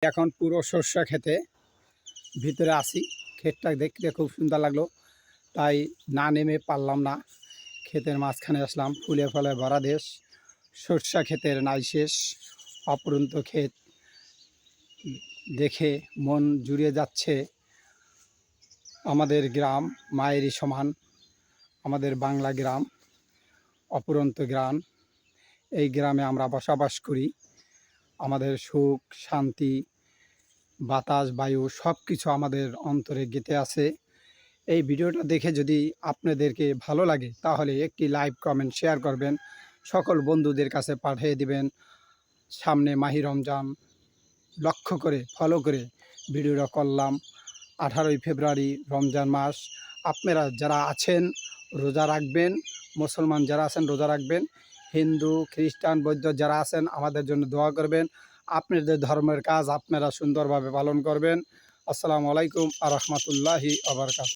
এখন পুরো সর্ষে খেতে ভিতরে আসি। ক্ষেতটা দেখতে খুব সুন্দর লাগলো, তাই না নেমে পারলাম না। ক্ষেতের মাঝখানে আসলাম। ফুলে ফলে ভরা দেশ, সর্ষা ক্ষেতের নাই শেষ। অপরন্ত ক্ষেত দেখে মন জুড়িয়ে যাচ্ছে। আমাদের গ্রাম মায়েরই সমান, আমাদের বাংলা গ্রাম, অপরন্ত গ্রাম। এই গ্রামে আমরা বসবাস করি। আমাদের সুখ শান্তি, বাতাস বায়ু সব কিছু আমাদের অন্তরে গেঁথে আছে। এই ভিডিওটা দেখে যদি আপনাদেরকে ভালো লাগে তাহলে একটি লাইক কমেন্ট শেয়ার করবেন, সকল বন্ধুদের কাছে পাঠিয়ে দিবেন। সামনে মাহি রমজান লক্ষ্য করে ফলো করে ভিডিওটা করলাম। 18ই ফেব্রুয়ারি রমজান মাস। আপনারা যারা আছেন রোজা রাখবেন, মুসলমান যারা আছেন রোজা রাখবেন, হিন্দু খ্রিস্টান বৌদ্ধ যারা আছেন আমাদের জন্য দোয়া করবেন। আপনাদের ধর্মের কাজ আপনারা সুন্দরভাবে পালন করবেন। আসসালামু আলাইকুম ওয়া রাহমাতুল্লাহি ওয়া বারাকাতুহু।